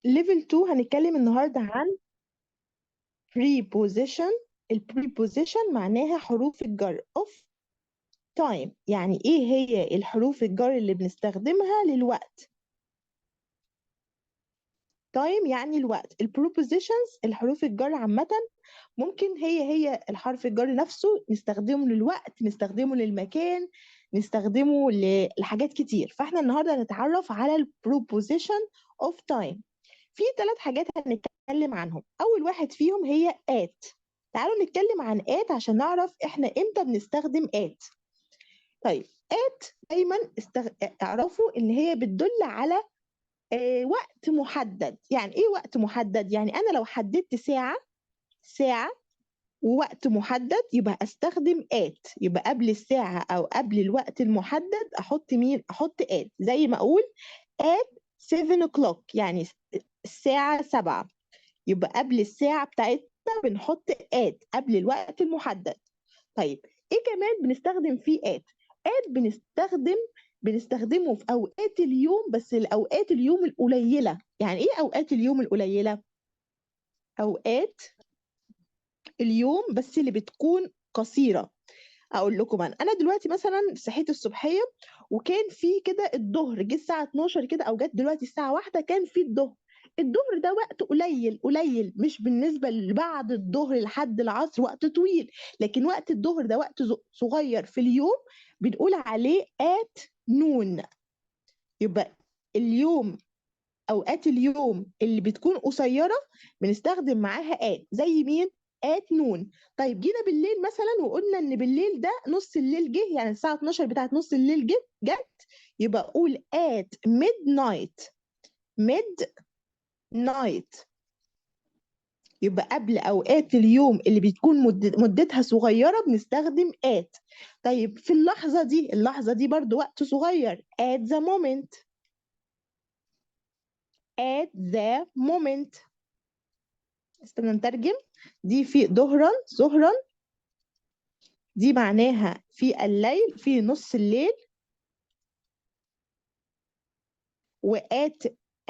ليفل 2 هنتكلم النهارده عن preposition. البريبوزيشن معناها حروف الجر of time، يعني ايه هي الحروف الجر اللي بنستخدمها للوقت. time يعني الوقت. البروبوزيشنز الحروف الجر عامة ممكن هي الحرف الجر نفسه نستخدمه للوقت، نستخدمه للمكان، نستخدمه لحاجات كتير. فاحنا النهارده هنتعرف على البروبوزيشن of time. في 3 حاجات هنتكلم عنهم. اول واحد فيهم هي at. تعالوا نتكلم عن at عشان نعرف احنا امتى بنستخدم at. طيب at دايما اعرفوا ان هي بتدل على وقت محدد. يعني ايه وقت محدد؟ يعني انا لو حددت ساعة ووقت محدد يبقى استخدم at. يبقى قبل الساعة او قبل الوقت المحدد احط مين؟ احط at. زي ما اقول at 7 o'clock يعني الساعة 7، يبقى قبل الساعة بتاعتنا بنحط at قبل الوقت المحدد. طيب ايه كمان بنستخدم فيه at؟ at بنستخدمه في اوقات اليوم، بس الاوقات اليوم القليلة. يعني ايه اوقات اليوم القليلة؟ اوقات اليوم بس اللي بتكون قصيرة. اقول لكم انا دلوقتي مثلا صحيت الصبحيه وكان في كده الظهر، جه الساعه 12 كده، او جت دلوقتي الساعه 1 كان في الظهر. الظهر ده وقت قليل قليل، مش بالنسبه لبعد الظهر لحد العصر وقت طويل، لكن وقت الظهر ده وقت صغير في اليوم، بنقول عليه at noon. يبقى اليوم، اوقات اليوم اللي بتكون قصيره بنستخدم معاها at. زي مين؟ at noon. طيب جينا بالليل مثلا وقلنا ان بالليل ده نص الليل جه، يعني الساعه 12 بتاعت نص الليل جت، يبقى اقول at midnight. midnight يبقى قبل اوقات اليوم اللي بتكون مدتها صغيره بنستخدم at. طيب في اللحظه دي برضو وقت صغير at the moment. at the moment استنى نترجم. دي في ظهرا دي معناها في الليل، في نص الليل.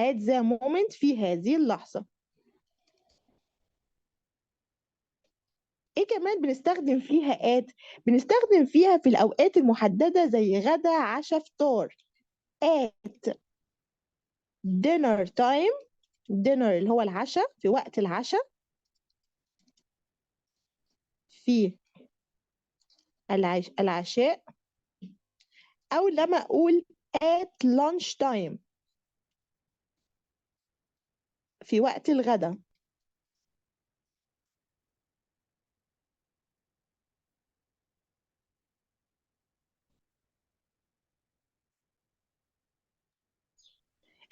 at the moment في هذه اللحظة. ايه كمان بنستخدم فيها at؟ بنستخدم فيها في الأوقات المحددة زي غدا، عشاء، فطار. at dinner time. dinner اللي هو العشاء، في وقت العشاء، في العشاء. أو لما أقول at lunch time في وقت الغداء.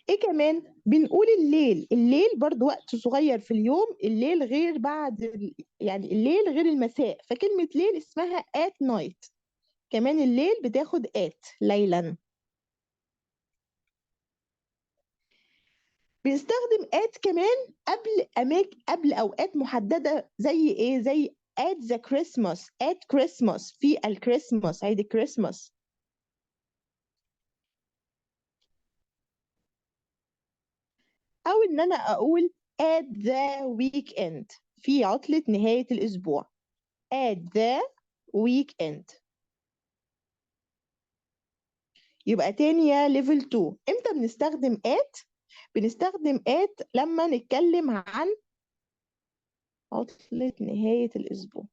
ايه كمان بنقول الليل برضو وقت صغير في اليوم. الليل غير يعني الليل غير المساء، فكلمة ليل اسمها at night. كمان الليل بتاخد at ليلا. بنستخدم at كمان قبل اوقات محددة. زي ايه؟ زي at the Christmas. at Christmas في الكريسماس، عيد الكريسماس. او ان انا اقول at the weekend في عطلة نهاية الاسبوع. at the weekend. يبقى تاني يا ليفل 2، امتى بنستخدم at؟ بنستخدم at لما نتكلم عن عطلة نهاية الأسبوع.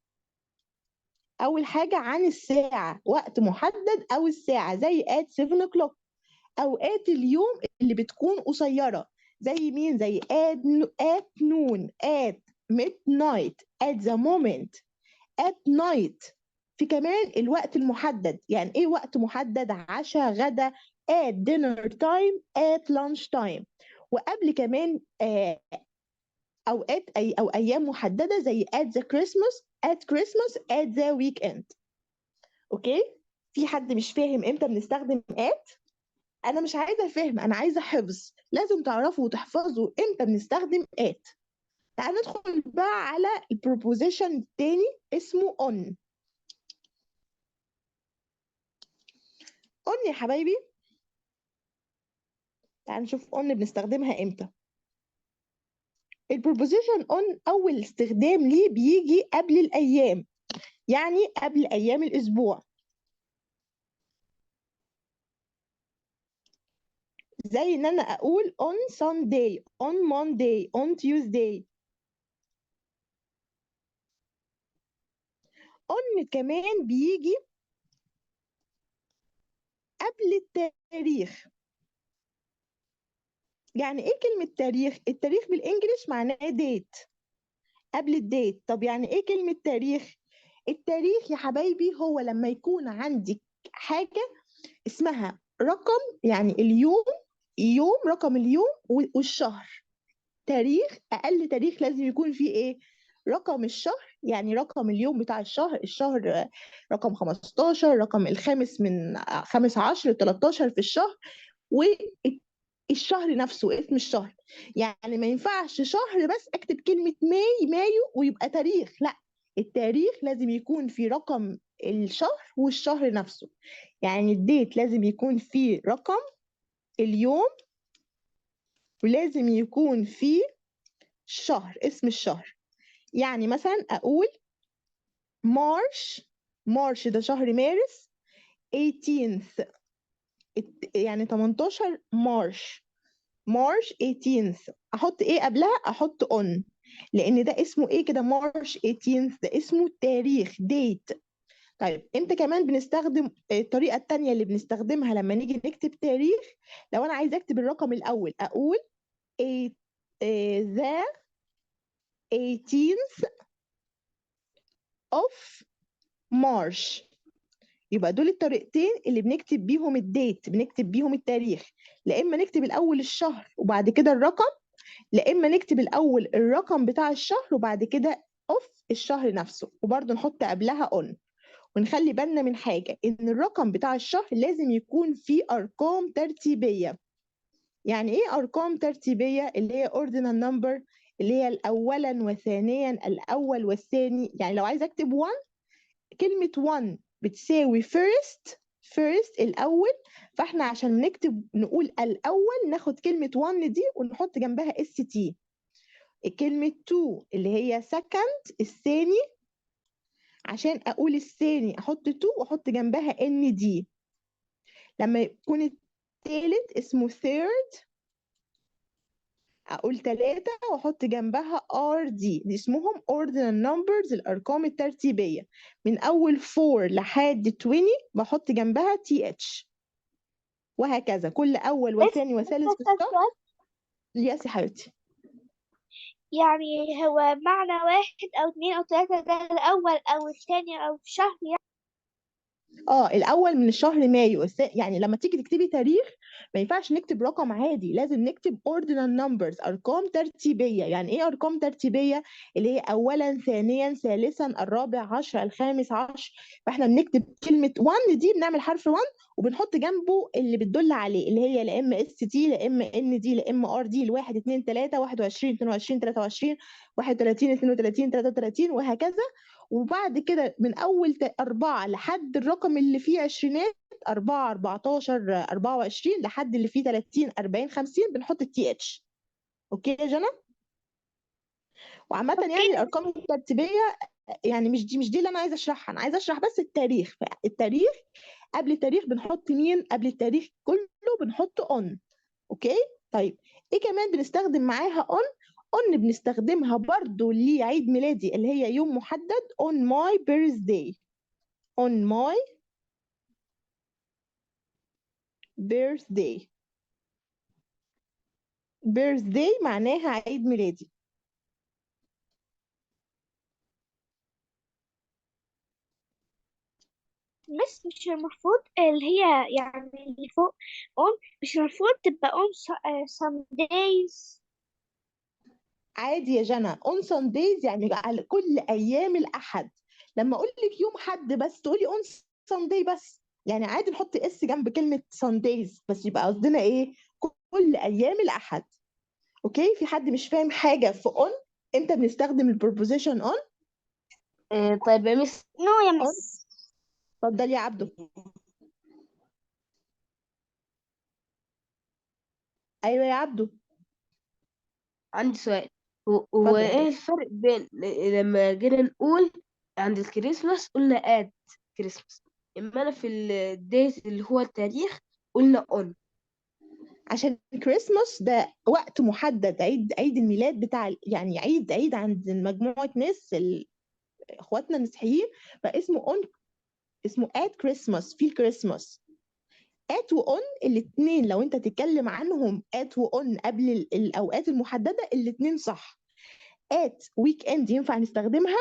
أول حاجة عن الساعة، وقت محدد أو الساعة زي at 7 o'clock. أوقات اليوم اللي بتكون قصيرة زي مين؟ زي at noon، at midnight، at the moment، at night. في كمان الوقت المحدد. يعني ايه وقت محدد؟ عشاء، غدا، at dinner time، at lunch time. وقبل كمان اوقات او ايام محدده زي at the Christmas، at Christmas، at the weekend. اوكي؟ في حد مش فاهم امتى بنستخدم at؟ انا مش عايزه فهم، انا عايزه حفظ. لازم تعرفوا وتحفظوا امتى بنستخدم at. تعال ندخل بقى على البروبوزيشن التاني اسمه on. on يا حبايبي، تعال نشوف on بنستخدمها امتى. البروبوزيشن اون اول استخدام ليه بيجي قبل الايام، يعني قبل ايام الاسبوع، زي ان انا اقول on Sunday on Monday on Tuesday. on كمان بيجي قبل التاريخ. يعني ايه كلمة تاريخ؟ التاريخ بالانجلش معناه ديت، قبل الديت. طب يعني ايه كلمة تاريخ؟ التاريخ يا حبايبي هو لما يكون عندك حاجة اسمها رقم، يعني اليوم، يوم، رقم اليوم والشهر. تاريخ، اقل تاريخ لازم يكون فيه ايه؟ رقم الشهر، يعني رقم اليوم بتاع الشهر، الشهر رقم 15، رقم الخامس من 15 13 في الشهر، والشهر نفسه اسم الشهر. يعني ما ينفعش شهر بس اكتب كلمة مايو ويبقى تاريخ، لا، التاريخ لازم يكون في رقم الشهر والشهر نفسه. يعني الديت لازم يكون فيه رقم اليوم، ولازم يكون فيه الشهر، اسم الشهر. يعني مثلا اقول مارش ده شهر مارس، 18th يعني 18 مارش 18th. احط ايه قبلها؟ احط on، لان ده اسمه ايه كده؟ مارش 18th ده اسمه تاريخ، ديت. طيب امتى كمان بنستخدم الطريقه الثانيه اللي بنستخدمها لما نيجي نكتب تاريخ؟ لو انا عايزه اكتب الرقم الاول اقول the 18th of March. يبقى دول الطريقتين اللي بنكتب بيهم الديت، بنكتب بيهم التاريخ. لا اما نكتب الاول الشهر وبعد كده الرقم، لا اما نكتب الاول الرقم بتاع الشهر وبعد كده اوف الشهر نفسه، وبرده نحط قبلها اون. ونخلي بالنا من حاجه، ان الرقم بتاع الشهر لازم يكون فيه ارقام ترتيبيه. يعني ايه ارقام ترتيبيه؟ اللي هي ordinal number، اللي هي الاولا وثانيا، الاول والثاني. يعني لو عايزه اكتب 1، كلمة one بتساوي first الأول، فاحنا عشان نكتب نقول الأول ناخد كلمة one دي ونحط جنبها st. كلمة two اللي هي second الثاني، عشان أقول الثاني أحط two وأحط جنبها nd. لما يكون الثالث اسمه third، اقول 3 واحط جنبها ار دي اسمهم ordinal numbers، الارقام الترتيبيه. من اول 4 لحد 20 بحط جنبها تي اتش، وهكذا كل اول وثاني وثالث في الشهر. سؤال، يس يا حبيبتي. يعني هو معنى واحد أو اتنين أو تلاتة ده الأول أو الثاني أو الشهر يعني؟ الاول من الشهر مايو، يعني لما تيجي تكتبي تاريخ ما ينفعش نكتب رقم عادي، لازم نكتب ordinal numbers، ارقام ترتيبيه. يعني ايه ارقام ترتيبيه؟ اللي هي اولا ثانيا ثالثا الرابع عشر الخامس عشر. فاحنا بنكتب كلمه 1 دي، بنعمل حرف 1 وبنحط جنبه اللي بتدل عليه، اللي هي لا اما اس تي لا اما ان دي لا اما ار دي، الواحد 2 3 21 22 23 31 32 33 وهكذا. وبعد كده من أول 4 لحد الرقم اللي فيه عشرينات، 4 14 24 لحد اللي فيه 30 40 50 بنحط التي اتش. اوكي يا جنى؟ وعامة أوكي. يعني الأرقام الترتيبية، يعني مش دي اللي أنا عايزة أشرحها، أنا عايزة أشرح بس التاريخ. التاريخ قبل التاريخ بنحط مين؟ قبل التاريخ كله بنحط اون. اوكي؟ طيب ايه كمان بنستخدم معاها اون؟ اون بنستخدمها برضو لعيد ميلادي، اللي هي يوم محدد on my birthday. on my birthday. birthday معناها عيد ميلادي. بس مش المفروض اللي هي يعني اللي فوق on، مش المفروض تبقى on some days؟ عادي يا جنى، on Sundays يعني على كل أيام الأحد. لما أقول لك يوم حد بس تقولي on Sunday بس، يعني عادي نحط اس جنب كلمة Sundays بس يبقى قصدنا إيه؟ كل أيام الأحد. أوكي؟ في حد مش فاهم حاجة في on؟ إمتى بنستخدم البروبوزيشن on؟ طيب يا مس. نو يا on. مس. اتفضل يا عبدو. أيوه يا عبدو. عندي سؤال. اتفضل يا وايه حبيبي. الفرق بين لما جينا نقول عند الكريسماس قلنا ات كريسماس، اما انا في الديت اللي هو التاريخ قلنا اون؟ عشان كريسماس ده وقت محدد، عيد الميلاد بتاع يعني عيد عند مجموعة ناس اخواتنا المسيحيين، فاسمه اون، اسمه ات كريسماس، في الكريسماس. ات واون الاثنين لو انت تتكلم عنهم ات واون قبل الاوقات المحدده الاثنين صح. ات ويك اند ينفع نستخدمها،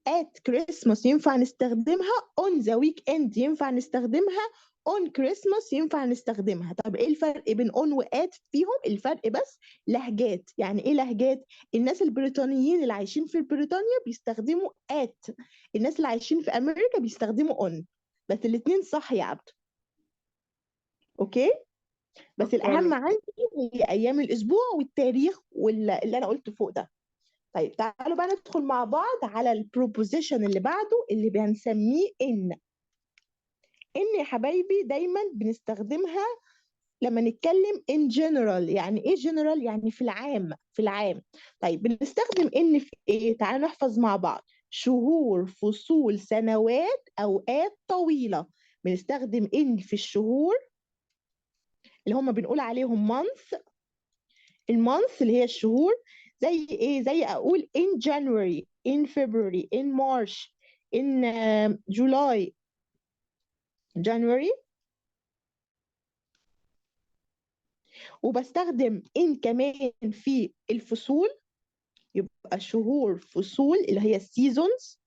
ات كريسماس ينفع نستخدمها، اون ذا ويك اند ينفع نستخدمها، اون كريسماس ينفع نستخدمها. طب ايه الفرق بين اون وات فيهم؟ الفرق بس لهجات. يعني ايه لهجات؟ الناس البريطانيين اللي عايشين في بريطانيا بيستخدموا ات، الناس اللي عايشين في امريكا بيستخدموا اون، بس الاثنين صح يا عبد. اوكي، بس اوكي يا الاهم مس. عندي هي ايام الاسبوع والتاريخ واللي انا قلت فوق ده. طيب تعالوا بقى ندخل مع بعض على البروبوزيشن اللي بعده اللي بنسميه ان يا حبايبي دايما بنستخدمها لما نتكلم in general. يعني ايه general؟ يعني في العام، في العام. طيب بنستخدم ان في ايه؟ تعالوا نحفظ مع بعض. شهور، فصول، سنوات، اوقات طويلة. بنستخدم ان في الشهور اللي هم بنقول عليهم month، المانث اللي هي الشهور. زي ايه؟ زي اقول in January، in February، in March، in July. January. وبستخدم in كمان في الفصول، يبقى شهور، فصول اللي هي seasons،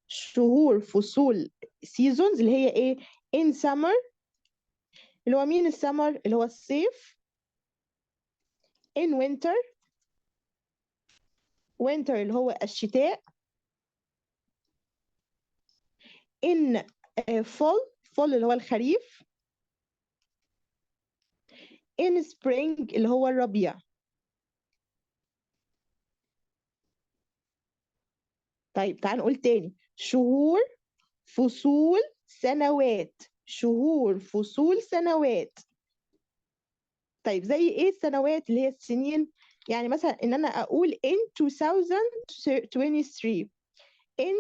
شهور، فصول، seasons اللي هي ايه؟ in summer اللي هو مين السمر؟ اللي هو الصيف. in winter، winter اللي هو الشتاء. in fall، fall اللي هو الخريف. in spring اللي هو الربيع. طيب تعال نقول تاني. شهور، فصول، سنوات، شهور، فصول، سنوات. طيب زي ايه السنوات اللي هي السنين؟ يعني مثلا ان انا اقول in 2023، in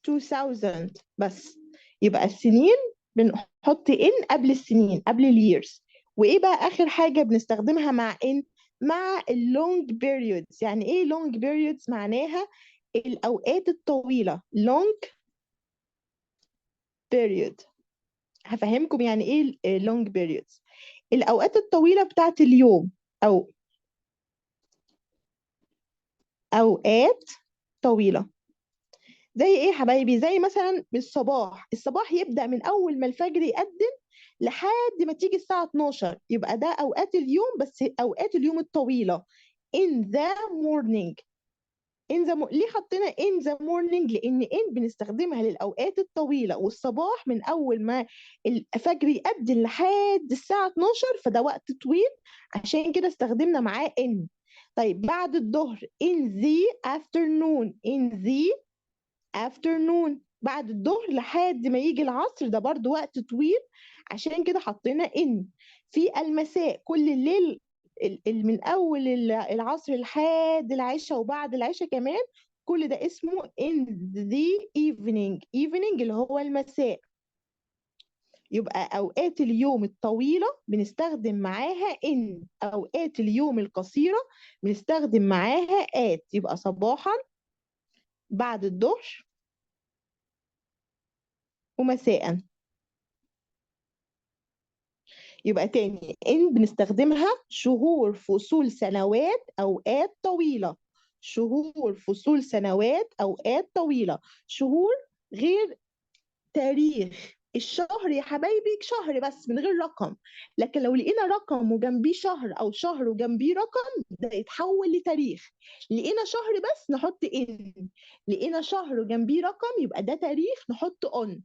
2000 بس. يبقى السنين بنحط in قبل السنين، قبل اليرز. وايه بقى اخر حاجة بنستخدمها مع in؟ مع اللونج periods. يعني ايه long periods؟ معناها الاوقات الطويلة، long period. هفهمكم يعني ايه long periods. الاوقات الطويلة بتاعت اليوم، او اوقات طويلة. زي ايه يا حبايبي؟ زي مثلا الصباح، الصباح يبدأ من اول ما الفجر يقدم لحد ما تيجي الساعة 12، يبقى ده اوقات اليوم، بس اوقات اليوم الطويلة. in the morning، ليه حطينا in the morning؟ لان in بنستخدمها للاوقات الطويلة، والصباح من اول ما الفجر يقدم لحد الساعة 12، فده وقت طويل، عشان كده استخدمنا معاه in. طيب بعد الظهر in the afternoon، in the afternoon بعد الظهر لحد ما يجي العصر، ده برضو وقت طويل، عشان كده حطينا in. في المساء كل الليل، من اول العصر لحد العشاء وبعد العشاء كمان، كل ده اسمه in the evening، evening اللي هو المساء. يبقى اوقات اليوم الطويله بنستخدم معاها in، اوقات اليوم القصيره بنستخدم معاها at. يبقى صباحا، بعد الظهر، ومساء. يبقى تاني إن بنستخدمها شهور، فصول، سنوات، أوقات طويلة. شهور، فصول، سنوات، أوقات طويلة. شهور غير تاريخ. الشهر يا حبايبي شهر بس من غير رقم، لكن لو لقينا رقم وجنبيه شهر أو شهر وجنبيه رقم ده يتحول لتاريخ. لقينا شهر بس نحط إن، لقينا شهر وجنبيه رقم يبقى ده تاريخ نحط أون.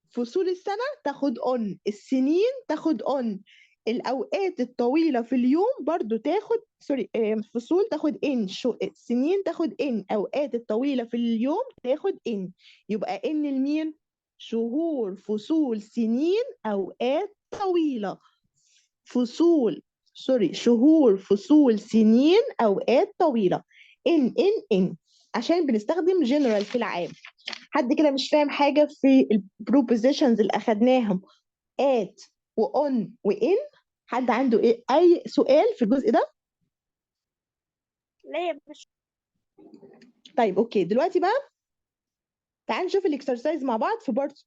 فصول السنة تاخد اون، السنين تاخد اون، الأوقات الطويلة في اليوم برضو تاخد سوري فصول تاخد ان، السنين تاخد ان، أوقات الطويلة في اليوم تاخد ان. يبقى ان المين؟ شهور، فصول، سنين، أوقات طويلة. فصول، سوري، شهور، فصول، سنين، اوقات طويله. ان عشان بنستخدم جنرال في العام. حد كده مش فاهم حاجه في البروبوزيشنز اللي اخدناهم at وon وان؟ حد عنده ايه اي سؤال في الجزء ده؟ ليه مش طيب اوكي، دلوقتي بقى تعال نشوف الاكسرسايز مع بعض في بارت 2.